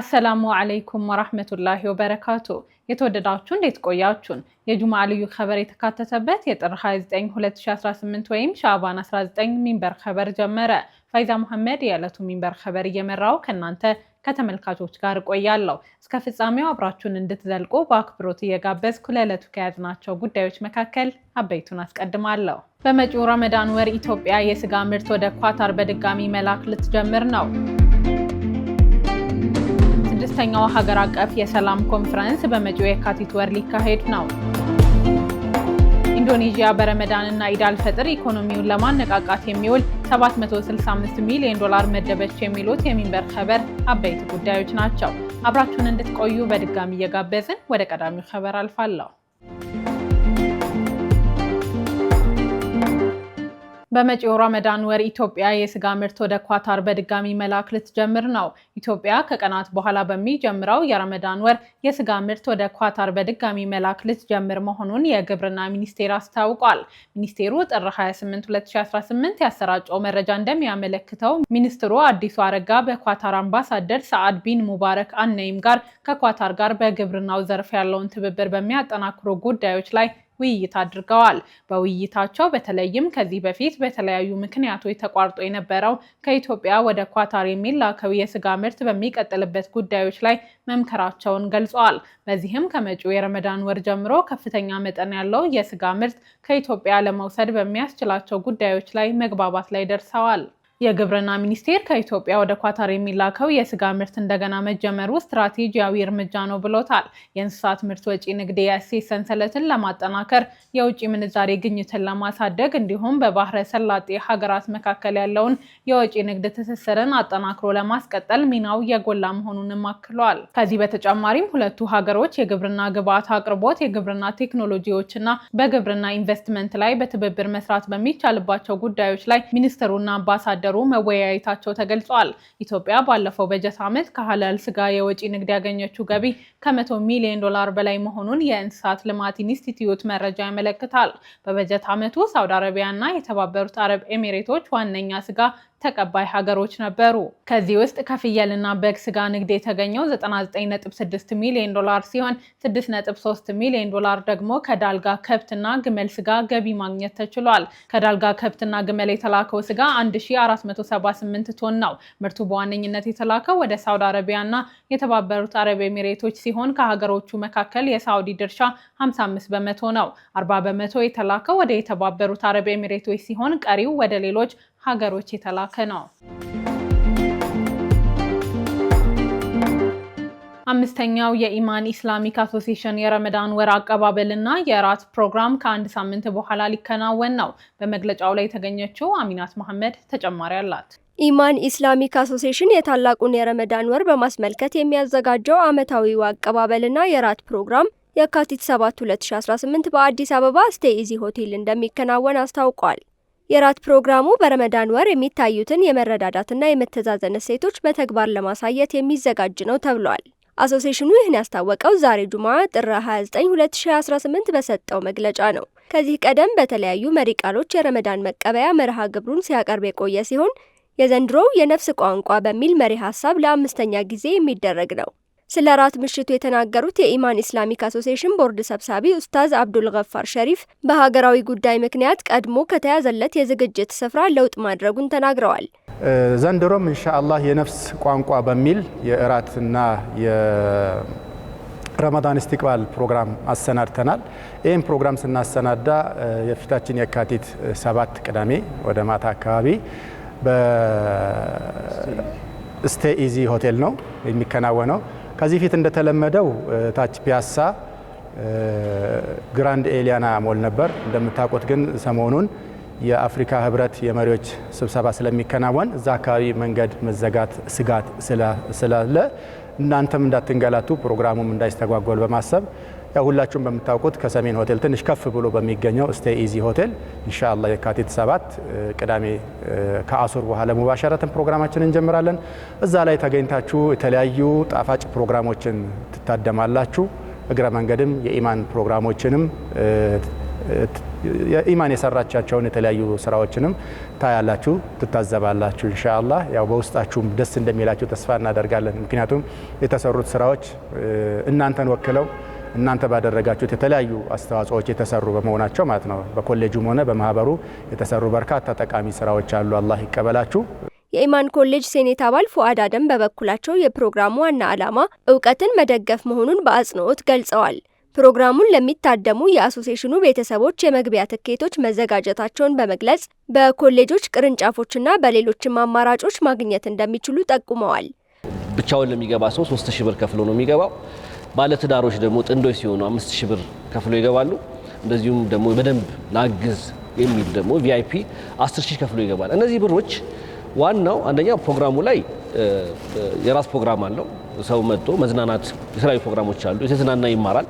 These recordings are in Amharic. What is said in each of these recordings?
አሰላሙ አለይኩም ወራህመቱላሂ ወበረካቱ። የተወደዳችሁ እንዴት ቆያችሁን? የጁማዓ ልዩ ኸበር የተካተተበት የጥር 29 2018 ወይም ሻዕባን 19 ሚንበር ኸበር ጀመረ። ፋይዛ መሐመድ የዕለቱ ሚንበር ኸበር እየመራው ከናንተ ከተመልካቾች ጋር ቆያለሁ። እስከ ፍጻሜው አብራችሁን እንድትዘልቁ በአክብሮት እየጋበዝኩ ለዕለቱ ከያዝናቸው ጉዳዮች መካከል አበይቱን አስቀድማለሁ። በመጪው ረመዳን ወር ኢትዮጵያ የስጋ ምርት ወደ ኳታር በድጋሚ መላክ ልትጀምር ነው። ስድስተኛው ሀገር አቀፍ የሰላም ኮንፈረንስ በመጪው የካቲት ወር ሊካሄድ ነው። ኢንዶኔዥያ በረመዳንና ኢድ አልፈጥር ኢኮኖሚውን ለማነቃቃት የሚውል 765 ሚሊዮን ዶላር መደበች። የሚሉት የሚንበር ኸበር አበይት ጉዳዮች ናቸው። አብራችሁን እንድትቆዩ በድጋሚ እየጋበዝን ወደ ቀዳሚው ኸበር አልፋለሁ። በመጪው ረመዳን ወር ኢትዮጵያ የስጋ ምርት ወደ ኳታር በድጋሚ መላክ ልትጀምር ነው። ኢትዮጵያ ከቀናት በኋላ በሚጀምረው የረመዳን ወር የስጋ ምርት ወደ ኳታር በድጋሚ መላክ ልትጀምር መሆኑን የግብርና ሚኒስቴር አስታውቋል። ሚኒስቴሩ ጥር 28 2018 ያሰራጨው መረጃ እንደሚያመለክተው ሚኒስትሩ አዲሱ አረጋ በኳታር አምባሳደር ሰዓድ ቢን ሙባረክ አነይም ጋር ከኳታር ጋር በግብርናው ዘርፍ ያለውን ትብብር በሚያጠናክሩ ጉዳዮች ላይ ውይይት አድርገዋል። በውይይታቸው በተለይም ከዚህ በፊት በተለያዩ ምክንያቶች ተቋርጦ የነበረው ከኢትዮጵያ ወደ ኳታር የሚላከው የስጋ ምርት በሚቀጥልበት ጉዳዮች ላይ መምከራቸውን ገልጸዋል። በዚህም ከመጪው የረመዳን ወር ጀምሮ ከፍተኛ መጠን ያለው የስጋ ምርት ከኢትዮጵያ ለመውሰድ በሚያስችላቸው ጉዳዮች ላይ መግባባት ላይ ደርሰዋል። የግብርና ሚኒስቴር ከኢትዮጵያ ወደ ኳታር የሚላከው የስጋ ምርት እንደገና መጀመሩ ስትራቴጂያዊ እርምጃ ነው ብሎታል። የእንስሳት ምርት ወጪ ንግድ የእሴት ሰንሰለትን ለማጠናከር፣ የውጭ ምንዛሬ ግኝትን ለማሳደግ እንዲሁም በባህረ ሰላጤ ሀገራት መካከል ያለውን የወጪ ንግድ ትስስርን አጠናክሮ ለማስቀጠል ሚናው የጎላ መሆኑንም አክሏል። ከዚህ በተጨማሪም ሁለቱ ሀገሮች የግብርና ግብዓት አቅርቦት፣ የግብርና ቴክኖሎጂዎችና በግብርና ኢንቨስትመንት ላይ በትብብር መስራት በሚቻልባቸው ጉዳዮች ላይ ሚኒስትሩና አምባሳደሩ መወያየታቸው ተገልጿል። ኢትዮጵያ ባለፈው በጀት ዓመት ከሐላል ስጋ የወጪ ንግድ ያገኘችው ገቢ ከ100 ሚሊዮን ዶላር በላይ መሆኑን የእንስሳት ልማት ኢንስቲትዩት መረጃ ያመለክታል። በበጀት ዓመቱ ሳውዲ አረቢያና የተባበሩት አረብ ኤሚሬቶች ዋነኛ ስጋ ተቀባይ ሀገሮች ነበሩ። ከዚህ ውስጥ ከፍየልና በግ ስጋ ንግድ የተገኘው 99.6 ሚሊዮን ዶላር ሲሆን 6.3 ሚሊዮን ዶላር ደግሞ ከዳልጋ ከብትና ግመል ስጋ ገቢ ማግኘት ተችሏል። ከዳልጋ ከብትና ግመል የተላከው ስጋ 1478 ቶን ነው። ምርቱ በዋነኝነት የተላከው ወደ ሳውዲ አረቢያና የተባበሩት አረብ ኤሚሬቶች ሲሆን ከሀገሮቹ መካከል የሳውዲ ድርሻ 55 በመቶ ነው። 40 በመቶ የተላከው ወደ የተባበሩት አረብ ኤሚሬቶች ሲሆን ቀሪው ወደ ሌሎች ሀገሮች የተላከ ነው። አምስተኛው የኢማን ኢስላሚክ አሶሲሽን የረመዳን ወር አቀባበልና የራት ፕሮግራም ከአንድ ሳምንት በኋላ ሊከናወን ነው። በመግለጫው ላይ የተገኘችው አሚናት መሐመድ ተጨማሪ አላት። ኢማን ኢስላሚክ አሶሲሽን የታላቁን የረመዳን ወር በማስመልከት የሚያዘጋጀው ዓመታዊው አቀባበልና የራት ፕሮግራም የካቲት 7 2018 በአዲስ አበባ ስቴይ ኢዚ ሆቴል እንደሚከናወን አስታውቋል። የራት ፕሮግራሙ በረመዳን ወር የሚታዩትን የመረዳዳትና የመተዛዘን እሴቶች በተግባር ለማሳየት የሚዘጋጅ ነው ተብሏል። አሶሲሽኑ ይህን ያስታወቀው ዛሬ ጁምዓ ጥር 29 2018 በሰጠው መግለጫ ነው። ከዚህ ቀደም በተለያዩ መሪ ቃሎች የረመዳን መቀበያ መርሃ ግብሩን ሲያቀርብ የቆየ ሲሆን የዘንድሮው የነፍስ ቋንቋ በሚል መሪ ሀሳብ ለ5ኛ ጊዜ የሚደረግ ነው። ስለ ራት ምሽቱ የተናገሩት የኢማን ኢስላሚክ አሶሲሽን ቦርድ ሰብሳቢ ኡስታዝ አብዱል ገፋር ሸሪፍ በሀገራዊ ጉዳይ ምክንያት ቀድሞ ከተያዘለት የዝግጅት ስፍራ ለውጥ ማድረጉን ተናግረዋል። ዘንድሮም ኢንሻአላህ የነፍስ ቋንቋ በሚል የእራትና የረመዳን ኢስቲቅባል ፕሮግራም አሰናድተናል። ይህም ፕሮግራም ስናሰናዳ የፊታችን የካቲት 7 ቅዳሜ ወደ ማታ አካባቢ በስቴይ ኢዚ ሆቴል ነው የሚከናወነው። ከዚህ ፊት እንደተለመደው ታች ፒያሳ ግራንድ ኤሊያና ሞል ነበር። እንደምታውቁት ግን ሰሞኑን የአፍሪካ ህብረት የመሪዎች ስብሰባ ስለሚከናወን እዛ አካባቢ መንገድ መዘጋት ስጋት ስላለ እናንተም እንዳትንገላቱ ፕሮግራሙም እንዳይስተጓጎል በማሰብ ያው ሁላችሁም በምታውቁት ከሰሜን ሆቴል ትንሽ ከፍ ብሎ በሚገኘው ስቴይ ኢዚ ሆቴል ኢንሻአላህ የካቲት 7 ቅዳሜ ከአሱር በኋላ ሙባሸረተን ፕሮግራማችንን እንጀምራለን። እዛ ላይ ተገኝታችሁ የተለያዩ ጣፋጭ ፕሮግራሞችን ትታደማላችሁ። እግረ መንገድም የኢማን ፕሮግራሞችንም የኢማን የሰራቻቸውን የተለያዩ ስራዎችንም ታያላችሁ ትታዘባላችሁ ኢንሻአላህ ያው በውስጣችሁም ደስ እንደሚላችሁ ተስፋ እናደርጋለን ምክንያቱም የተሰሩት ስራዎች እናንተን ወክለው እናንተ ባደረጋችሁት የተለያዩ አስተዋጽኦዎች የተሰሩ በመሆናቸው ማለት ነው በኮሌጁም ሆነ በማህበሩ የተሰሩ በርካታ ጠቃሚ ስራዎች አሉ አላህ ይቀበላችሁ የኢማን ኮሌጅ ሴኔት አባል ፉአድ አደም በበኩላቸው የፕሮግራሙ ዋና ዓላማ ዕውቀትን መደገፍ መሆኑን በአጽንኦት ገልጸዋል ፕሮግራሙን ለሚታደሙ የአሶሲዬሽኑ ቤተሰቦች የመግቢያ ትኬቶች መዘጋጀታቸውን በመግለጽ በኮሌጆች ቅርንጫፎችና በሌሎችም አማራጮች ማግኘት እንደሚችሉ ጠቁመዋል ብቻውን ለሚገባ ሰው 3000 ብር ከፍሎ ነው የሚገባው ባለትዳሮች ደግሞ ጥንዶች ሲሆኑ 5000 ብር ከፍሎ ይገባሉ እንደዚሁም ደግሞ በደንብ ላግዝ የሚል ደግሞ ቪአይፒ 10000 ከፍሎ ይገባል እነዚህ ብሮች ዋናው አንደኛ ፕሮግራሙ ላይ የራስ ፕሮግራም አለው ሰው መጥቶ መዝናናት የተለያዩ ፕሮግራሞች አሉ የተዝናና ይማራል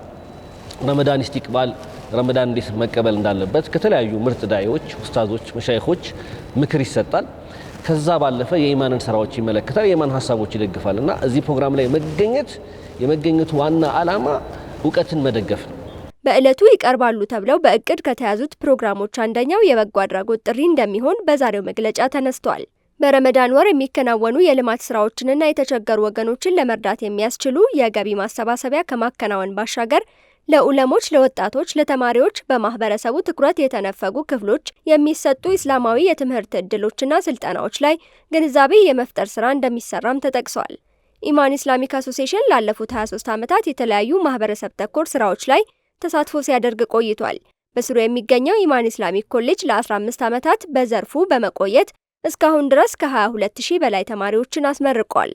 ረመዳን ኢስቲቅባል ረመዳን እንዴት መቀበል እንዳለበት ከተለያዩ ምርጥ ዳዮች ኡስታዞች መሻይኾች ምክር ይሰጣል ከዛ ባለፈ የኢማንን ስራዎች ይመለከታል የኢማን ሐሳቦች ይደግፋልና እዚህ ፕሮግራም ላይ የመገኘቱ ዋና ዓላማ ዕውቀትን መደገፍ ነው በእለቱ ይቀርባሉ ተብለው በእቅድ ከተያዙት ፕሮግራሞች አንደኛው የበጎ አድራጎት ጥሪ እንደሚሆን በዛሬው መግለጫ ተነስቷል በረመዳን ወር የሚከናወኑ የልማት ስራዎችንና የተቸገሩ ወገኖችን ለመርዳት የሚያስችሉ የገቢ ማሰባሰቢያ ከማከናወን ባሻገር ለኡለሞች ለወጣቶች ለተማሪዎች በማህበረሰቡ ትኩረት የተነፈጉ ክፍሎች የሚሰጡ እስላማዊ የትምህርት ዕድሎችና ስልጠናዎች ላይ ግንዛቤ የመፍጠር ስራ እንደሚሰራም ተጠቅሷል ኢማን ኢስላሚክ አሶሲዬሽን ላለፉት 23 ዓመታት የተለያዩ ማህበረሰብ ተኮር ስራዎች ላይ ተሳትፎ ሲያደርግ ቆይቷል በስሩ የሚገኘው ኢማን ኢስላሚክ ኮሌጅ ለ15 ዓመታት በዘርፉ በመቆየት እስካሁን ድረስ ከ22000 በላይ ተማሪዎችን አስመርቋል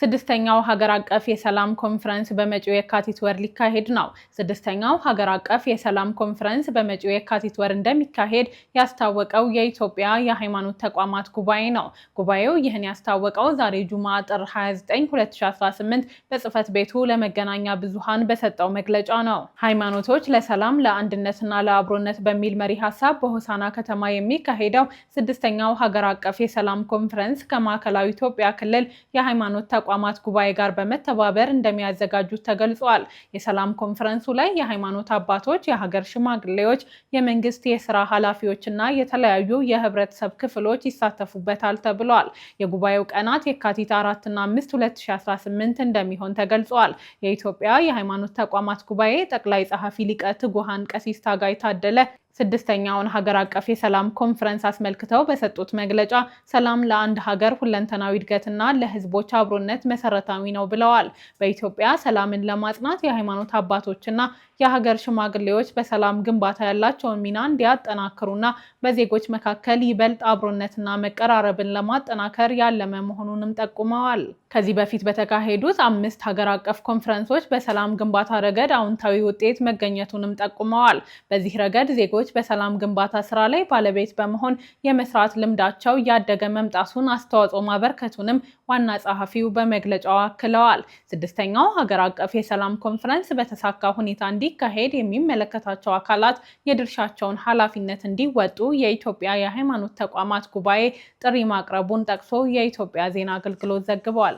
ስድስተኛው ሀገር አቀፍ የሰላም ኮንፈረንስ በመጪው የካቲት ወር ሊካሄድ ነው። ስድስተኛው ሀገር አቀፍ የሰላም ኮንፈረንስ በመጪው የካቲት ወር እንደሚካሄድ ያስታወቀው የኢትዮጵያ የሃይማኖት ተቋማት ጉባኤ ነው። ጉባኤው ይህን ያስታወቀው ዛሬ ጁምዓ ጥር 29 2018 በጽህፈት ቤቱ ለመገናኛ ብዙሃን በሰጠው መግለጫ ነው። ሃይማኖቶች ለሰላም ለአንድነትና ለአብሮነት በሚል መሪ ሀሳብ በሆሳና ከተማ የሚካሄደው ስድስተኛው ሀገር አቀፍ የሰላም ኮንፈረንስ ከማዕከላዊ ኢትዮጵያ ክልል የሃይማኖት ተቋማት ጉባኤ ጋር በመተባበር እንደሚያዘጋጁት ተገልጿል። የሰላም ኮንፈረንሱ ላይ የሃይማኖት አባቶች፣ የሀገር ሽማግሌዎች፣ የመንግስት የስራ ኃላፊዎችና የተለያዩ የህብረተሰብ ክፍሎች ይሳተፉበታል ተብሏል። የጉባኤው ቀናት የካቲት 4 እና 5 2018 እንደሚሆን ተገልጿል። የኢትዮጵያ የሃይማኖት ተቋማት ጉባኤ ጠቅላይ ጸሐፊ ሊቀ ትጉሃን ቀሲስ ታጋይ ታደለ ስድስተኛውን ሀገር አቀፍ የሰላም ኮንፈረንስ አስመልክተው በሰጡት መግለጫ ሰላም ለአንድ ሀገር ሁለንተናዊ እድገትና ለህዝቦች አብሮነት መሰረታዊ ነው ብለዋል። በኢትዮጵያ ሰላምን ለማጽናት የሃይማኖት አባቶችና የሀገር ሽማግሌዎች በሰላም ግንባታ ያላቸውን ሚና እንዲያጠናክሩና በዜጎች መካከል ይበልጥ አብሮነትና መቀራረብን ለማጠናከር ያለመ መሆኑንም ጠቁመዋል። ከዚህ በፊት በተካሄዱት 5 ሀገር አቀፍ ኮንፈረንሶች በሰላም ግንባታ ረገድ አዎንታዊ ውጤት መገኘቱንም ጠቁመዋል። በዚህ ረገድ ዜጎች በሰላም ግንባታ ስራ ላይ ባለቤት በመሆን የመስራት ልምዳቸው እያደገ መምጣቱን አስተዋጽኦ ማበርከቱንም ዋና ጸሐፊው በመግለጫው አክለዋል። ስድስተኛው ሀገር አቀፍ የሰላም ኮንፈረንስ በተሳካ ሁኔታ እንዲካሄድ የሚመለከታቸው አካላት የድርሻቸውን ኃላፊነት እንዲወጡ የኢትዮጵያ የሃይማኖት ተቋማት ጉባኤ ጥሪ ማቅረቡን ጠቅሶ የኢትዮጵያ ዜና አገልግሎት ዘግቧል።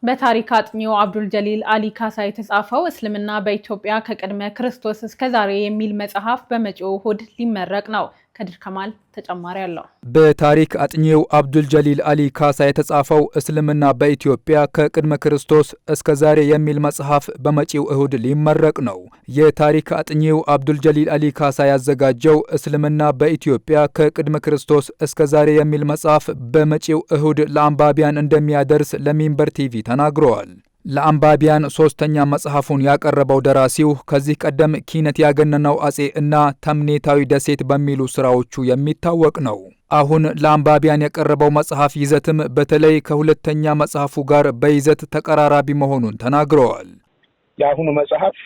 በታሪክ አጥኚው አብዱል ጀሊል አሊ ካሳ የተጻፈው እስልምና በኢትዮጵያ ከቅድመ ክርስቶስ እስከ ዛሬ የሚል መጽሐፍ በመጪው እሁድ ሊመረቅ ነው። ከድር ከማል ተጨማሪ አለው። በታሪክ አጥኚው አብዱል ጀሊል አሊ ካሳ የተጻፈው እስልምና በኢትዮጵያ ከቅድመ ክርስቶስ እስከ ዛሬ የሚል መጽሐፍ በመጪው እሁድ ሊመረቅ ነው። የታሪክ አጥኚው አብዱል ጀሊል አሊ ካሳ ያዘጋጀው እስልምና በኢትዮጵያ ከቅድመ ክርስቶስ እስከ ዛሬ የሚል መጽሐፍ በመጪው እሁድ ለአንባቢያን እንደሚያደርስ ለሚንበር ቲቪ ተናግረዋል። ለአንባቢያን ሶስተኛ መጽሐፉን ያቀረበው ደራሲው ከዚህ ቀደም ኪነት ያገነነው አጼ እና ተምኔታዊ ደሴት በሚሉ ስራዎቹ የሚታወቅ ነው። አሁን ለአንባቢያን የቀረበው መጽሐፍ ይዘትም በተለይ ከሁለተኛ መጽሐፉ ጋር በይዘት ተቀራራቢ መሆኑን ተናግረዋል። የአሁኑ መጽሐፍ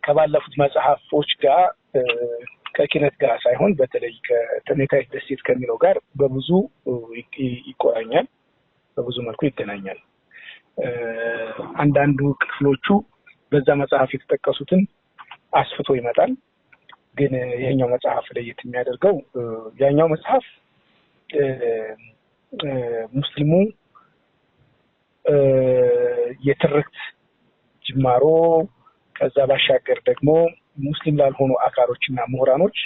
ከባለፉት መጽሐፎች ጋር ከኪነት ጋር ሳይሆን በተለይ ከተምኔታዊ ደሴት ከሚለው ጋር በብዙ ይቆራኛል፣ በብዙ መልኩ ይገናኛል። አንዳንዱ ክፍሎቹ በዛ መጽሐፍ የተጠቀሱትን አስፍቶ ይመጣል። ግን የኛው መጽሐፍ ለየት የሚያደርገው ያኛው መጽሐፍ ሙስሊም የሙስሊሙ የትርክት ጅማሮ ከዛ ባሻገር ደግሞ ሙስሊም ላልሆኑ አካሎችና ምሁራኖች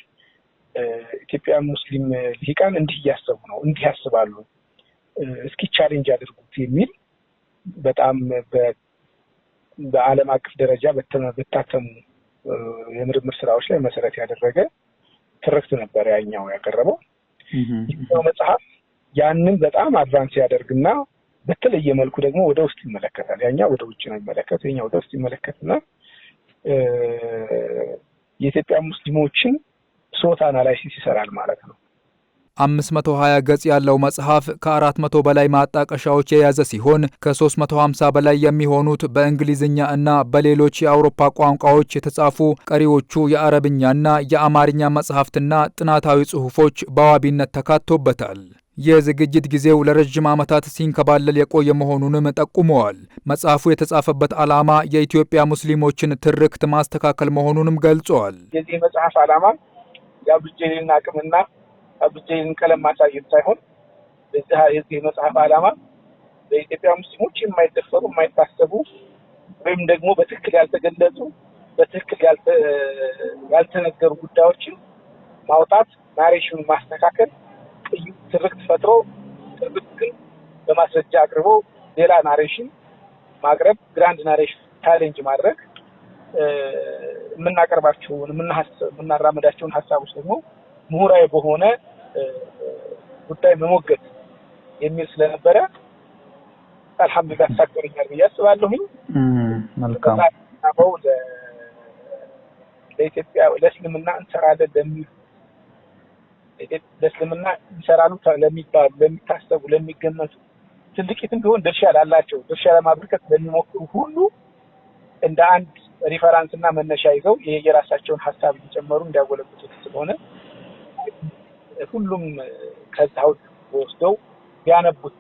ኢትዮጵያ ሙስሊም ልሂቃን እንዲህ እያሰቡ ነው፣ እንዲህ ያስባሉ፣ እስኪ ቻሌንጅ አድርጉት የሚል በጣም በዓለም አቀፍ ደረጃ በታተሙ የምርምር ስራዎች ላይ መሰረት ያደረገ ትርክት ነበር ያኛው ያቀረበው። ይሄው መጽሐፍ ያንን በጣም አድቫንስ ያደርግና በተለየ መልኩ ደግሞ ወደ ውስጥ ይመለከታል። ያኛው ወደ ውጭ ነው የሚመለከተው፣ ያኛው ወደ ውስጥ ይመለከትና የኢትዮጵያ ሙስሊሞችን ሶት አናላይሲስ ይሰራል ማለት ነው። 520 ገጽ ያለው መጽሐፍ ከ400 በላይ ማጣቀሻዎች የያዘ ሲሆን ከ350 በላይ የሚሆኑት በእንግሊዝኛ እና በሌሎች የአውሮፓ ቋንቋዎች የተጻፉ ቀሪዎቹ የአረብኛና የአማርኛ መጽሐፍትና ጥናታዊ ጽሑፎች በዋቢነት ተካቶበታል። የዝግጅት ጊዜው ለረጅም ዓመታት ሲንከባለል የቆየ መሆኑንም ጠቁመዋል። መጽሐፉ የተጻፈበት ዓላማ የኢትዮጵያ ሙስሊሞችን ትርክት ማስተካከል መሆኑንም ገልጸዋል። የዚህ መጽሐፍ ዓላማ የአብዱልጀሊልን አቅምና አብዱልጀሊልን ቀለም ማሳየት ሳይሆን የዚህ መጽሐፍ ዓላማ በኢትዮጵያ ሙስሊሞች የማይደፈሩ የማይታሰቡ ወይም ደግሞ በትክክል ያልተገለጹ በትክክል ያልተነገሩ ጉዳዮችን ማውጣት፣ ናሬሽኑን ማስተካከል፣ ትርክት ፈጥሮ ትርክትን በማስረጃ አቅርቦ ሌላ ናሬሽን ማቅረብ፣ ግራንድ ናሬሽን ቻሌንጅ ማድረግ፣ የምናቀርባቸውን የምናራመዳቸውን ሀሳቦች ደግሞ ምሁራዊ በሆነ ጉዳይ መሞገት የሚል ስለነበረ አልሐምዱሊላህ ተሳክቶልኛል ብዬ አስባለሁኝ። መልካም ለኢትዮጵያ ለእስልምና እንሰራለን ለሚሉ ለእስልምና ይሰራሉ ለሚባሉ ለሚታሰቡ ለሚገመቱ ትልቂትም ቢሆን ድርሻ ላላቸው ድርሻ ለማበርከት ለሚሞክሩ ሁሉ እንደ አንድ ሪፈራንስ እና መነሻ ይዘው የራሳቸውን ሀሳብ እየጨመሩ እንዲያጎለብቱት ስለሆነ ሁሉም ከዛው ወስደው ቢያነቡት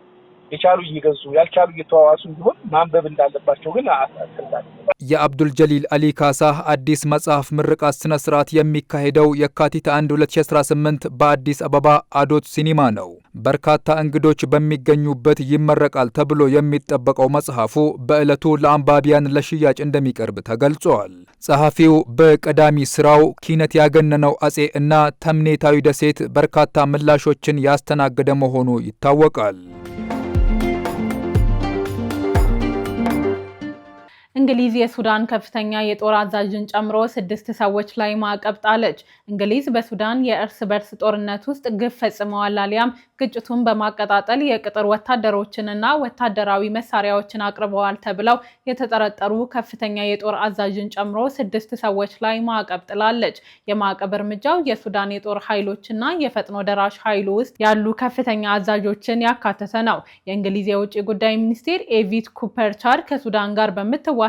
የቻሉ እየገዙ ያልቻሉ እየተዋዋሱ ቢሆን ማንበብ እንዳለባቸው ግን አስፈልጋለሁ። የአብዱል ጀሊል አሊ ካሳ አዲስ መጽሐፍ ምርቃት ስነ ስርዓት የሚካሄደው የካቲት 1 2018 በአዲስ አበባ አዶት ሲኒማ ነው። በርካታ እንግዶች በሚገኙበት ይመረቃል ተብሎ የሚጠበቀው መጽሐፉ በዕለቱ ለአንባቢያን ለሽያጭ እንደሚቀርብ ተገልጿል። ጸሐፊው በቀዳሚ ስራው ኪነት ያገነነው አጼ እና ተምኔታዊ ደሴት በርካታ ምላሾችን ያስተናገደ መሆኑ ይታወቃል። እንግሊዝ የሱዳን ከፍተኛ የጦር አዛዥን ጨምሮ 6 ሰዎች ላይ ማዕቀብ ጣለች። እንግሊዝ በሱዳን የእርስ በርስ ጦርነት ውስጥ ግፍ ፈጽመዋል አሊያም ግጭቱን በማቀጣጠል የቅጥር ወታደሮችንና ወታደራዊ መሳሪያዎችን አቅርበዋል ተብለው የተጠረጠሩ ከፍተኛ የጦር አዛዥን ጨምሮ 6 ሰዎች ላይ ማዕቀብ ጥላለች። የማዕቀብ እርምጃው የሱዳን የጦር ኃይሎችና የፈጥኖ ደራሽ ኃይሉ ውስጥ ያሉ ከፍተኛ አዛዦችን ያካተተ ነው። የእንግሊዝ የውጭ ጉዳይ ሚኒስቴር ኤቪት ኩፐርቻር ከሱዳን ጋር በምትዋሰንበት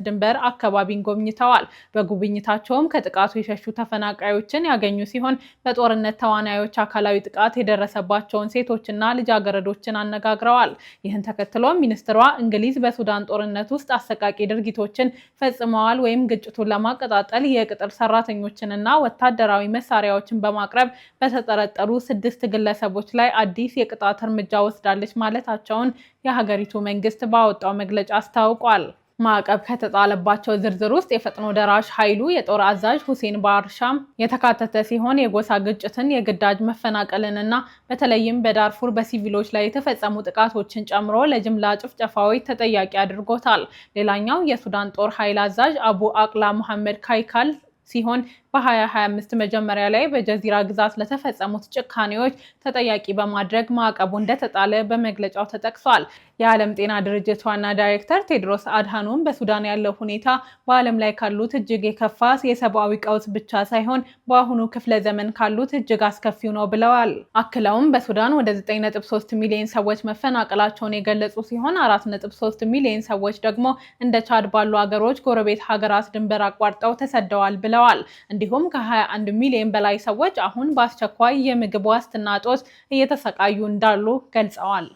ድንበር አካባቢን ጎብኝተዋል። በጉብኝታቸውም ከጥቃቱ የሸሹ ተፈናቃዮችን ያገኙ ሲሆን በጦርነት ተዋናዮች አካላዊ ጥቃት የደረሰባቸውን ሴቶችና ልጃገረዶችን አነጋግረዋል። ይህን ተከትሎ ሚኒስትሯ እንግሊዝ በሱዳን ጦርነት ውስጥ አሰቃቂ ድርጊቶችን ፈጽመዋል ወይም ግጭቱን ለማቀጣጠል የቅጥር ሰራተኞችንና ወታደራዊ መሳሪያዎችን በማቅረብ በተጠረጠሩ 6 ግለሰቦች ላይ አዲስ የቅጣት እርምጃ ወስዳለች ማለታቸውን የሀገሪቱ መንግስት ባወጣው መግለጫ አስታውቋል። ማዕቀብ ከተጣለባቸው ዝርዝር ውስጥ የፈጥኖ ደራሽ ኃይሉ የጦር አዛዥ ሁሴን ባርሻም የተካተተ ሲሆን የጎሳ ግጭትን፣ የግዳጅ መፈናቀልንና በተለይም በዳርፉር በሲቪሎች ላይ የተፈጸሙ ጥቃቶችን ጨምሮ ለጅምላ ጭፍጨፋዎች ተጠያቂ አድርጎታል። ሌላኛው የሱዳን ጦር ኃይል አዛዥ አቡ አቅላ መሐመድ ካይካል ሲሆን በ2025 መጀመሪያ ላይ በጀዚራ ግዛት ለተፈጸሙት ጭካኔዎች ተጠያቂ በማድረግ ማዕቀቡ እንደተጣለ በመግለጫው ተጠቅሷል። የዓለም ጤና ድርጅት ዋና ዳይሬክተር ቴድሮስ አድሃኖም በሱዳን ያለው ሁኔታ በዓለም ላይ ካሉት እጅግ የከፋ የሰብአዊ ቀውስ ብቻ ሳይሆን በአሁኑ ክፍለ ዘመን ካሉት እጅግ አስከፊው ነው ብለዋል። አክለውም በሱዳን ወደ 9.3 ሚሊዮን ሰዎች መፈናቀላቸውን የገለጹ ሲሆን 4.3 ሚሊዮን ሰዎች ደግሞ እንደ ቻድ ባሉ ሀገሮች ጎረቤት ሀገራት ድንበር አቋርጠው ተሰደዋል ብለዋል። እንዲሁም ከ21 ሚሊዮን በላይ ሰዎች አሁን በአስቸኳይ የምግብ ዋስትና እጦት እየተሰቃዩ እንዳሉ ገልጸዋል።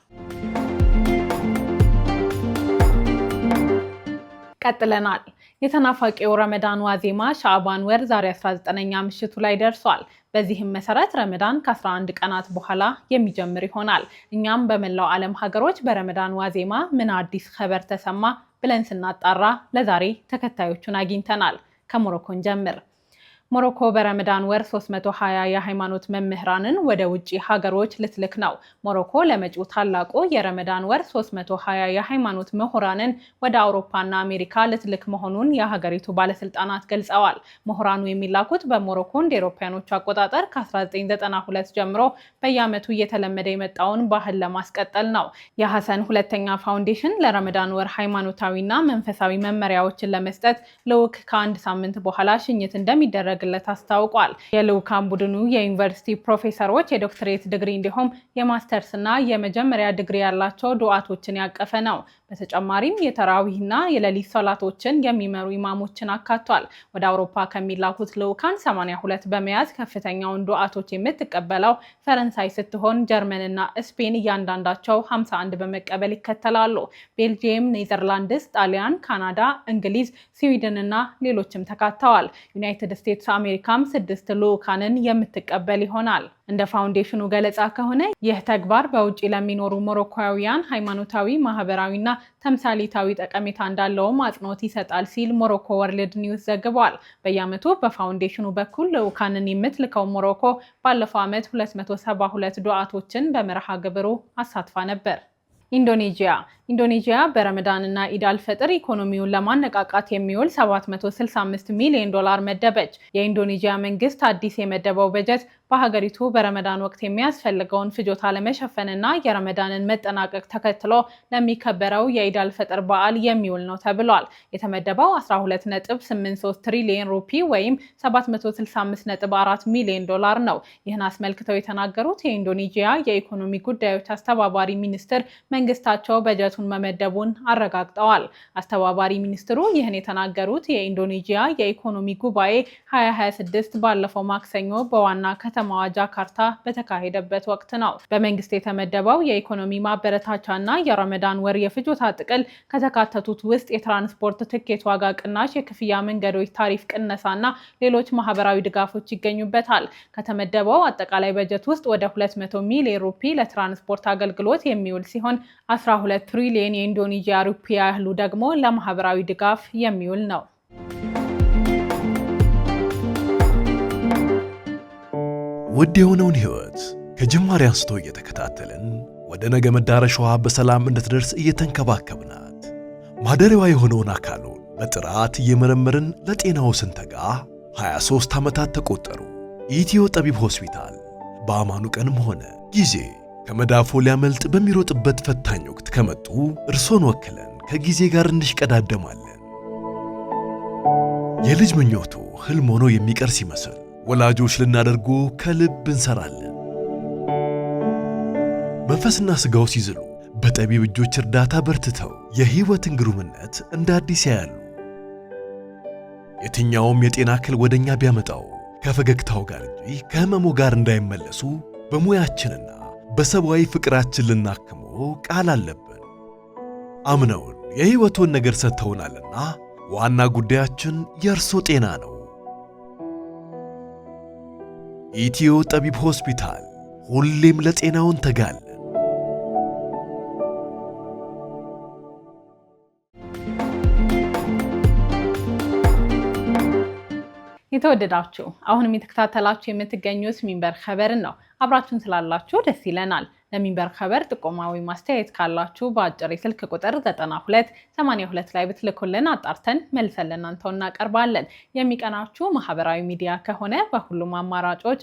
ቀጥለናል። የተናፋቂው ረመዳን ዋዜማ ሻዕባን ወር ዛሬ 19ኛ ምሽቱ ላይ ደርሷል። በዚህም መሰረት ረመዳን ከ11 ቀናት በኋላ የሚጀምር ይሆናል። እኛም በመላው ዓለም ሀገሮች በረመዳን ዋዜማ ምን አዲስ ኸበር ተሰማ ብለን ስናጣራ ለዛሬ ተከታዮቹን አግኝተናል። ከሞሮኮን ጀምር። ሞሮኮ በረመዳን ወር 320 የሃይማኖት መምህራንን ወደ ውጪ ሀገሮች ልትልክ ነው። ሞሮኮ ለመጪው ታላቁ የረመዳን ወር 320 የሃይማኖት ምሁራንን ወደ አውሮፓና አሜሪካ ልትልክ መሆኑን የሀገሪቱ ባለስልጣናት ገልጸዋል። ምሁራኑ የሚላኩት በሞሮኮ እንደ አውሮፓውያኖቹ አቆጣጠር ከ1992 ጀምሮ በየዓመቱ እየተለመደ የመጣውን ባህል ለማስቀጠል ነው። የሐሰን ሁለተኛ ፋውንዴሽን ለረመዳን ወር ሃይማኖታዊና መንፈሳዊ መመሪያዎችን ለመስጠት ልዑክ ከአንድ ሳምንት በኋላ ሽኝት እንደሚደረግ አስታውቋል። የልዑካን ቡድኑ የዩኒቨርሲቲ ፕሮፌሰሮች፣ የዶክትሬት ዲግሪ እንዲሁም የማስተርስ እና የመጀመሪያ ዲግሪ ያላቸው ዱዓቶችን ያቀፈ ነው። በተጨማሪም የተራዊህና የሌሊት ሶላቶችን የሚመሩ ኢማሞችን አካቷል። ወደ አውሮፓ ከሚላኩት ልዑካን 82 በመያዝ ከፍተኛውን ዱዓቶች የምትቀበለው ፈረንሳይ ስትሆን ጀርመንና ስፔን እያንዳንዳቸው 51 በመቀበል ይከተላሉ። ቤልጂየም፣ ኔዘርላንድስ፣ ጣሊያን፣ ካናዳ፣ እንግሊዝ፣ ስዊድን እና ሌሎችም ተካተዋል። ዩናይትድ ስቴትስ አሜሪካም 6 ልዑካንን የምትቀበል ይሆናል። እንደ ፋውንዴሽኑ ገለጻ ከሆነ ይህ ተግባር በውጪ ለሚኖሩ ሞሮኮያውያን ሃይማኖታዊ፣ ማህበራዊና ተምሳሌታዊ ጠቀሜታ እንዳለውም አጽንኦት ይሰጣል ሲል ሞሮኮ ወርልድ ኒውስ ዘግቧል። በየዓመቱ በፋውንዴሽኑ በኩል ልዑካንን የምትልከው ሞሮኮ ባለፈው ዓመት 272 ዱዓቶችን በመርሃ ግብሩ አሳትፋ ነበር። ኢንዶኔዥያ በረመዳንና ኢድ አልፈጥር ኢኮኖሚውን ለማነቃቃት የሚውል $765 ሚሊዮን መደበች። የኢንዶኔዥያ መንግስት አዲስ የመደበው በጀት በሀገሪቱ በረመዳን ወቅት የሚያስፈልገውን ፍጆታ ለመሸፈንና የረመዳንን መጠናቀቅ ተከትሎ ለሚከበረው የኢድ አልፈጥር በዓል የሚውል ነው ተብሏል። የተመደበው 12.83 ትሪሊዮን ሩፒ ወይም $765.4 ሚሊዮን ነው። ይህን አስመልክተው የተናገሩት የኢንዶኔዥያ የኢኮኖሚ ጉዳዮች አስተባባሪ ሚኒስትር መንግስታቸው በጀቱን መመደቡን አረጋግጠዋል። አስተባባሪ ሚኒስትሩ ይህን የተናገሩት የኢንዶኔዥያ የኢኮኖሚ ጉባኤ 2026 ባለፈው ማክሰኞ በዋና ከተማዋ ጃካርታ በተካሄደበት ወቅት ነው። በመንግስት የተመደበው የኢኮኖሚ ማበረታቻና የረመዳን ወር የፍጆታ ጥቅል ከተካተቱት ውስጥ የትራንስፖርት ትኬት ዋጋ ቅናሽ፣ የክፍያ መንገዶች ታሪፍ ቅነሳና ሌሎች ማህበራዊ ድጋፎች ይገኙበታል። ከተመደበው አጠቃላይ በጀት ውስጥ ወደ 200 ሚሊዮን ሩፒ ለትራንስፖርት አገልግሎት የሚውል ሲሆን 12 ትሪሊዮን የኢንዶኔዥያ ሩፒ ያህሉ ደግሞ ለማህበራዊ ድጋፍ የሚውል ነው። ውድ የሆነውን ህይወት ከጅማሬ አንስቶ እየተከታተልን ወደ ነገ መዳረሻዋ በሰላም እንድትደርስ እየተንከባከብናት ማደሪያዋ የሆነውን አካሉን በጥራት እየመረመርን ለጤናው ስንተጋ 23 ዓመታት ተቆጠሩ። ኢትዮ ጠቢብ ሆስፒታል በአማኑ ቀንም ሆነ ጊዜ ከመዳፎ ሊያመልጥ በሚሮጥበት ፈታኝ ወቅት ከመጡ እርሶን ወክለን ከጊዜ ጋር እንሽቀዳደማለን። የልጅ ምኞቱ ህልም ሆኖ የሚቀር ሲመስል ወላጆች ልናደርጉ ከልብ እንሰራለን። መንፈስና ስጋው ሲዝሉ በጠቢብ እጆች እርዳታ በርትተው የህይወትን ግሩምነት እንደ አዲስ ያያሉ። የትኛውም የጤና እክል ወደኛ ቢያመጣው ከፈገግታው ጋር እንጂ ከህመሙ ጋር እንዳይመለሱ በሙያችንና በሰብአዊ ፍቅራችን ልናክሞ ቃል አለብን። አምነውን የህይወቱን ነገር ሰጥተውናልና ዋና ጉዳያችን የእርሶ ጤና ነው። ኢትዮ ጠቢብ ሆስፒታል ሁሌም ለጤናው እንተጋለን። የተወደዳችሁ አሁንም የተከታተላችሁ የምትገኙት ሚንበር ኸበርን ነው። አብራችሁን ስላላችሁ ደስ ይለናል። ለሚንበር ኸበር ጥቆማ ወይም ማስተያየት ካላችሁ በአጭር የስልክ ቁጥር 9282 ላይ ብትልኩልን አጣርተን መልሰን ለእናንተው እናቀርባለን። የሚቀናችሁ ማህበራዊ ሚዲያ ከሆነ በሁሉም አማራጮች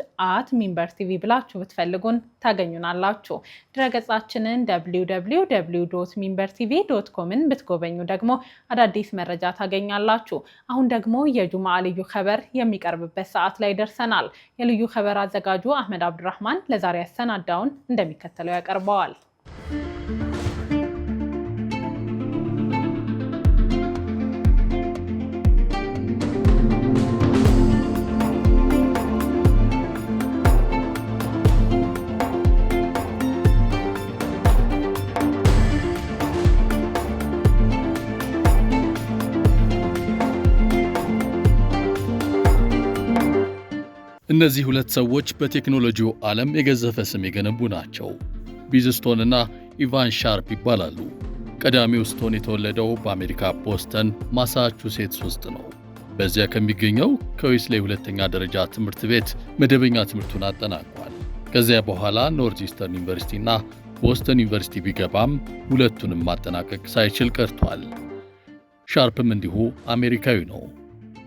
@ሚንበር ቲቪ ብላችሁ ብትፈልጉን ታገኙናላችሁ። ድረገጻችንን www.minbertv.comን ብትጎበኙ ደግሞ አዳዲስ መረጃ ታገኛላችሁ። አሁን ደግሞ የጁምዓ ልዩ ኸበር የሚቀርብበት ሰዓት ላይ ደርሰናል። የልዩ ኸበር አዘጋጁ አህመድ አብዱራህማን ለዛሬ ያሰናዳውን እንደሚከተለው ያቀርበዋል። እነዚህ ሁለት ሰዎች በቴክኖሎጂው ዓለም የገዘፈ ስም የገነቡ ናቸው። ቢዝስቶን እና ኢቫን ሻርፕ ይባላሉ። ቀዳሚው ስቶን የተወለደው በአሜሪካ ቦስተን ማሳቹሴትስ ውስጥ ነው። በዚያ ከሚገኘው ከዌስሌ ሁለተኛ ደረጃ ትምህርት ቤት መደበኛ ትምህርቱን አጠናቋል። ከዚያ በኋላ ኖርዝ ኢስተርን ዩኒቨርሲቲ እና ቦስተን ዩኒቨርሲቲ ቢገባም ሁለቱንም ማጠናቀቅ ሳይችል ቀርቷል። ሻርፕም እንዲሁ አሜሪካዊ ነው።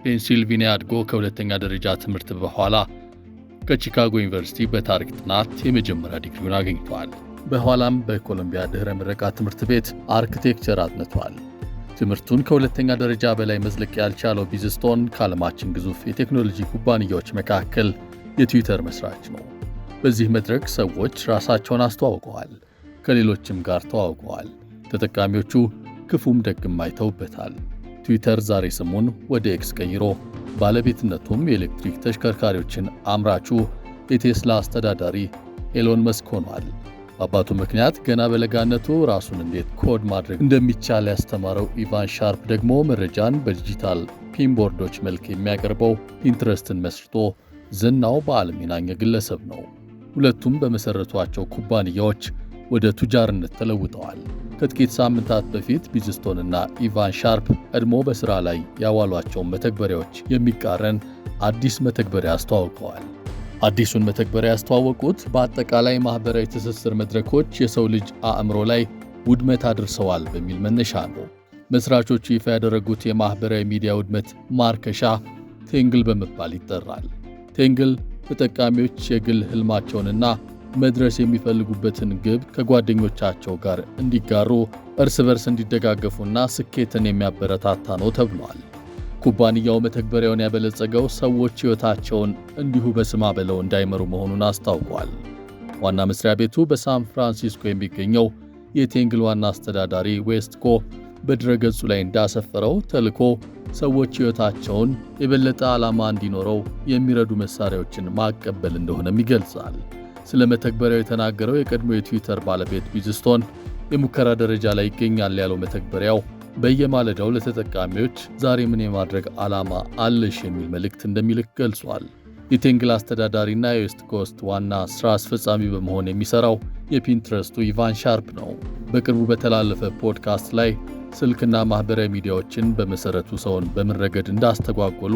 ፔንሲልቬኒያ አድጎ ከሁለተኛ ደረጃ ትምህርት በኋላ ከቺካጎ ዩኒቨርሲቲ በታሪክ ጥናት የመጀመሪያ ዲግሪውን አግኝቷል። በኋላም በኮሎምቢያ ድህረ ምረቃ ትምህርት ቤት አርኪቴክቸር አጥንቷል። ትምህርቱን ከሁለተኛ ደረጃ በላይ መዝለቅ ያልቻለው ቢዝስቶን ከዓለማችን ግዙፍ የቴክኖሎጂ ኩባንያዎች መካከል የትዊተር መስራች ነው። በዚህ መድረክ ሰዎች ራሳቸውን አስተዋውቀዋል፣ ከሌሎችም ጋር ተዋውቀዋል። ተጠቃሚዎቹ ክፉም ደግም አይተውበታል። ትዊተር ዛሬ ስሙን ወደ ኤክስ ቀይሮ ባለቤትነቱም የኤሌክትሪክ ተሽከርካሪዎችን አምራቹ የቴስላ አስተዳዳሪ ኤሎን መስክ ሆኗል። በአባቱ ምክንያት ገና በለጋነቱ ራሱን እንዴት ኮድ ማድረግ እንደሚቻል ያስተማረው ኢቫን ሻርፕ ደግሞ መረጃን በዲጂታል ፒንቦርዶች መልክ የሚያቀርበው ፒንትረስትን መስርቶ ዝናው በዓለም የናኘ ግለሰብ ነው። ሁለቱም በመሰረቷቸው ኩባንያዎች ወደ ቱጃርነት ተለውጠዋል። ከጥቂት ሳምንታት በፊት ቢዝስቶን እና ኢቫን ሻርፕ ቀድሞ በሥራ ላይ ያዋሏቸውን መተግበሪያዎች የሚቃረን አዲስ መተግበሪያ አስተዋውቀዋል። አዲሱን መተግበሪያ ያስተዋወቁት በአጠቃላይ ማኅበራዊ ትስስር መድረኮች የሰው ልጅ አእምሮ ላይ ውድመት አድርሰዋል በሚል መነሻ ነው። መስራቾቹ ይፋ ያደረጉት የማኅበራዊ ሚዲያ ውድመት ማርከሻ ቴንግል በመባል ይጠራል። ቴንግል ተጠቃሚዎች የግል ሕልማቸውንና መድረስ የሚፈልጉበትን ግብ ከጓደኞቻቸው ጋር እንዲጋሩ፣ እርስ በርስ እንዲደጋገፉና ስኬትን የሚያበረታታ ነው ተብሏል። ኩባንያው መተግበሪያውን ያበለጸገው ሰዎች ሕይወታቸውን እንዲሁ በስማ በለው እንዳይመሩ መሆኑን አስታውቋል። ዋና መስሪያ ቤቱ በሳን ፍራንሲስኮ የሚገኘው የቴንግል ዋና አስተዳዳሪ ዌስትኮ በድረገጹ ላይ እንዳሰፈረው ተልዕኮ ሰዎች ሕይወታቸውን የበለጠ ዓላማ እንዲኖረው የሚረዱ መሳሪያዎችን ማቀበል እንደሆነም ይገልጻል። ስለ መተግበሪያው የተናገረው የቀድሞ የትዊተር ባለቤት ቢዝስቶን የሙከራ ደረጃ ላይ ይገኛል ያለው መተግበሪያው በየማለዳው ለተጠቃሚዎች ዛሬ ምን የማድረግ ዓላማ አለሽ የሚል መልእክት እንደሚልክ ገልጿል። የቴንግል አስተዳዳሪና የዌስት ኮስት ዋና ሥራ አስፈጻሚ በመሆን የሚሠራው የፒንትረስቱ ኢቫን ሻርፕ ነው። በቅርቡ በተላለፈ ፖድካስት ላይ ስልክና ማኅበራዊ ሚዲያዎችን በመሠረቱ ሰውን በምን ረገድ እንዳስተጓጎሉ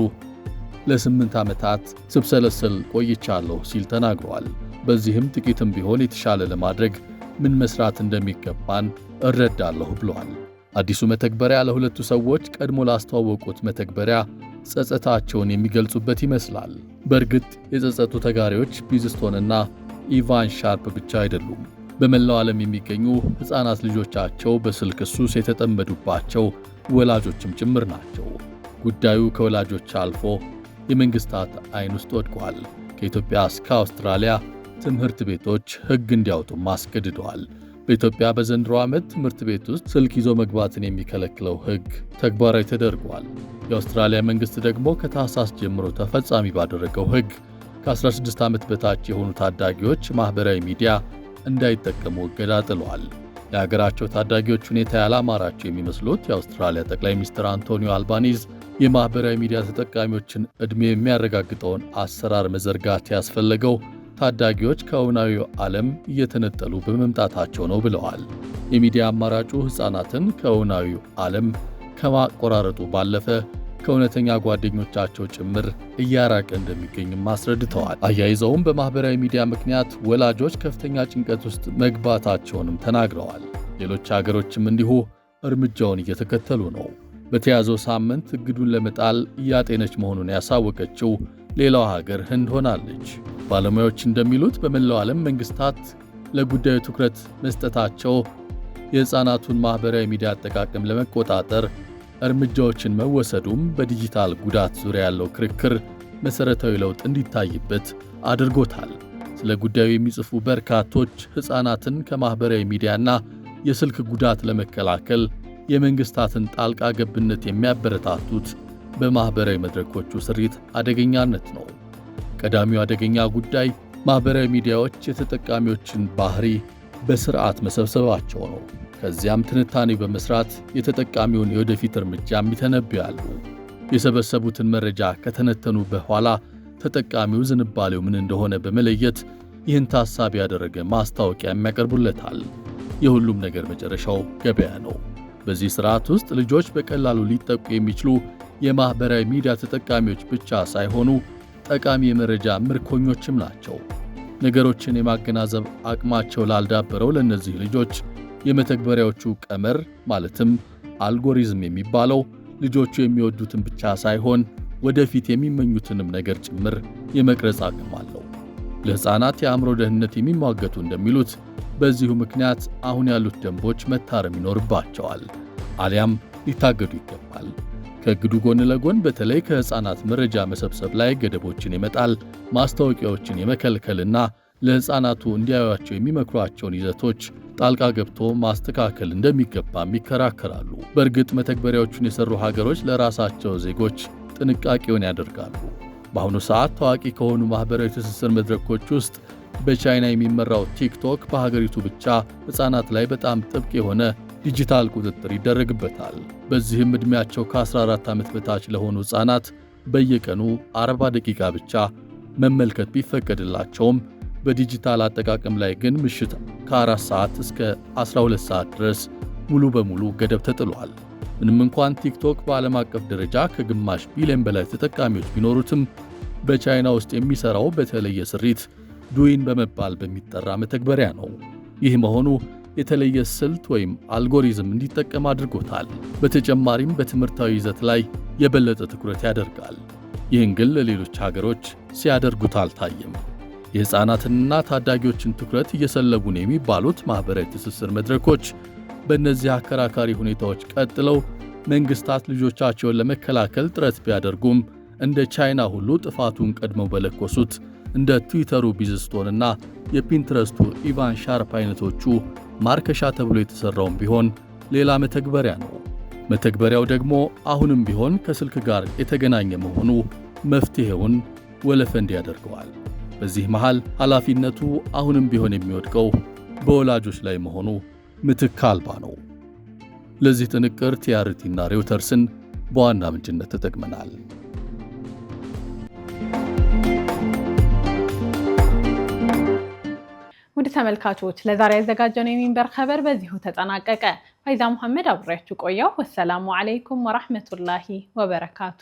ለ8 ዓመታት ስብሰለሰል ቆይቻለሁ ሲል ተናግሯል። በዚህም ጥቂትም ቢሆን የተሻለ ለማድረግ ምን መስራት እንደሚገባን እረዳለሁ ብሏል። አዲሱ መተግበሪያ ለሁለቱ ሰዎች ቀድሞ ላስተዋወቁት መተግበሪያ ጸጸታቸውን የሚገልጹበት ይመስላል። በእርግጥ የጸጸቱ ተጋሪዎች ቢዝስቶንና ኢቫን ሻርፕ ብቻ አይደሉም። በመላው ዓለም የሚገኙ ሕፃናት ልጆቻቸው በስልክ ሱስ የተጠመዱባቸው ወላጆችም ጭምር ናቸው። ጉዳዩ ከወላጆች አልፎ የመንግሥታት ዓይን ውስጥ ወድቋል። ከኢትዮጵያ እስከ አውስትራሊያ ትምህርት ቤቶች ሕግ እንዲያወጡም አስገድደዋል። በኢትዮጵያ በዘንድሮ ዓመት ትምህርት ቤት ውስጥ ስልክ ይዞ መግባትን የሚከለክለው ሕግ ተግባራዊ ተደርጓል። የአውስትራሊያ መንግሥት ደግሞ ከታህሳስ ጀምሮ ተፈጻሚ ባደረገው ሕግ ከ16 ዓመት በታች የሆኑ ታዳጊዎች ማኅበራዊ ሚዲያ እንዳይጠቀሙ እገዳ ጥለዋል። የሀገራቸው ታዳጊዎች ሁኔታ ያላማራቸው የሚመስሉት የአውስትራሊያ ጠቅላይ ሚኒስትር አንቶኒዮ አልባኒዝ የማኅበራዊ ሚዲያ ተጠቃሚዎችን ዕድሜ የሚያረጋግጠውን አሰራር መዘርጋት ያስፈለገው ታዳጊዎች ከእውናዊው ዓለም እየተነጠሉ በመምጣታቸው ነው ብለዋል። የሚዲያ አማራጩ ሕፃናትን ከእውናዊው ዓለም ከማቆራረጡ ባለፈ ከእውነተኛ ጓደኞቻቸው ጭምር እያራቀ እንደሚገኝም አስረድተዋል። አያይዘውም በማኅበራዊ ሚዲያ ምክንያት ወላጆች ከፍተኛ ጭንቀት ውስጥ መግባታቸውንም ተናግረዋል። ሌሎች አገሮችም እንዲሁ እርምጃውን እየተከተሉ ነው። በተያዘው ሳምንት እግዱን ለመጣል እያጤነች መሆኑን ያሳወቀችው ሌላዋ ሀገር ህንድ ሆናለች። ባለሙያዎች እንደሚሉት በመላው ዓለም መንግስታት ለጉዳዩ ትኩረት መስጠታቸው የሕፃናቱን ማኅበራዊ ሚዲያ አጠቃቀም ለመቆጣጠር እርምጃዎችን መወሰዱም በዲጂታል ጉዳት ዙሪያ ያለው ክርክር መሠረታዊ ለውጥ እንዲታይበት አድርጎታል። ስለ ጉዳዩ የሚጽፉ በርካቶች ሕፃናትን ከማኅበራዊ ሚዲያና የስልክ ጉዳት ለመከላከል የመንግስታትን ጣልቃ ገብነት የሚያበረታቱት በማኅበራዊ መድረኮቹ ስሪት አደገኛነት ነው። ቀዳሚው አደገኛ ጉዳይ ማኅበራዊ ሚዲያዎች የተጠቃሚዎችን ባህሪ በስርዓት መሰብሰባቸው ነው። ከዚያም ትንታኔ በመስራት የተጠቃሚውን የወደፊት እርምጃም ይተነብያሉ። የሰበሰቡትን መረጃ ከተነተኑ በኋላ ተጠቃሚው ዝንባሌው ምን እንደሆነ በመለየት ይህን ታሳቢ ያደረገ ማስታወቂያ የሚያቀርቡለታል። የሁሉም ነገር መጨረሻው ገበያ ነው። በዚህ ስርዓት ውስጥ ልጆች በቀላሉ ሊጠቁ የሚችሉ የማህበራዊ ሚዲያ ተጠቃሚዎች ብቻ ሳይሆኑ ጠቃሚ የመረጃ ምርኮኞችም ናቸው። ነገሮችን የማገናዘብ አቅማቸው ላልዳበረው ለእነዚህ ልጆች የመተግበሪያዎቹ ቀመር ማለትም አልጎሪዝም የሚባለው ልጆቹ የሚወዱትን ብቻ ሳይሆን ወደፊት የሚመኙትንም ነገር ጭምር የመቅረጽ አቅም አለው። ለሕፃናት የአእምሮ ደህንነት የሚሟገቱ እንደሚሉት በዚሁ ምክንያት አሁን ያሉት ደንቦች መታረም ይኖርባቸዋል፣ አሊያም ሊታገዱ ይገባል። ከሕጉ ጎን ለጎን በተለይ ከሕፃናት መረጃ መሰብሰብ ላይ ገደቦችን የመጣል ማስታወቂያዎችን የመከልከልና ለሕፃናቱ እንዲያዩዋቸው የሚመክሯቸውን ይዘቶች ጣልቃ ገብቶ ማስተካከል እንደሚገባም ይከራከራሉ። በእርግጥ መተግበሪያዎቹን የሰሩ ሀገሮች ለራሳቸው ዜጎች ጥንቃቄውን ያደርጋሉ። በአሁኑ ሰዓት ታዋቂ ከሆኑ ማህበራዊ ትስስር መድረኮች ውስጥ በቻይና የሚመራው ቲክቶክ በሀገሪቱ ብቻ ሕፃናት ላይ በጣም ጥብቅ የሆነ ዲጂታል ቁጥጥር ይደረግበታል። በዚህም ዕድሜያቸው ከ14 ዓመት በታች ለሆኑ ሕፃናት በየቀኑ 40 ደቂቃ ብቻ መመልከት ቢፈቀድላቸውም በዲጂታል አጠቃቀም ላይ ግን ምሽት ከ4 ሰዓት እስከ 12 ሰዓት ድረስ ሙሉ በሙሉ ገደብ ተጥሏል። ምንም እንኳን ቲክቶክ በዓለም አቀፍ ደረጃ ከግማሽ ቢሊዮን በላይ ተጠቃሚዎች ቢኖሩትም በቻይና ውስጥ የሚሰራው በተለየ ስሪት ዱዊን በመባል በሚጠራ መተግበሪያ ነው። ይህ መሆኑ የተለየ ስልት ወይም አልጎሪዝም እንዲጠቀም አድርጎታል። በተጨማሪም በትምህርታዊ ይዘት ላይ የበለጠ ትኩረት ያደርጋል። ይህን ግን ለሌሎች ሀገሮች ሲያደርጉት አልታየም። የሕፃናትንና ታዳጊዎችን ትኩረት እየሰለቡ ነው የሚባሉት ማኅበራዊ ትስስር መድረኮች በእነዚህ አከራካሪ ሁኔታዎች ቀጥለው መንግሥታት ልጆቻቸውን ለመከላከል ጥረት ቢያደርጉም እንደ ቻይና ሁሉ ጥፋቱን ቀድመው በለኮሱት እንደ ትዊተሩ ቢዝስቶንና የፒንትረስቱ ኢቫን ሻርፕ አይነቶቹ ማርከሻ ተብሎ የተሰራውም ቢሆን ሌላ መተግበሪያ ነው። መተግበሪያው ደግሞ አሁንም ቢሆን ከስልክ ጋር የተገናኘ መሆኑ መፍትሄውን ወለፈንድ ያደርገዋል። በዚህ መሃል ኃላፊነቱ አሁንም ቢሆን የሚወድቀው በወላጆች ላይ መሆኑ ምትክ አልባ ነው። ለዚህ ጥንቅር ቲአርቲና ሬውተርስን በዋና ምንጭነት ተጠቅመናል። ውድ ተመልካቾች ለዛሬ ያዘጋጀነው የሚንበር ኸበር በዚሁ ተጠናቀቀ። ፋይዛ መሐመድ አብሬያችሁ ቆየሁ። ወሰላሙ አለይኩም ወራህመቱላሂ ወበረካቱ።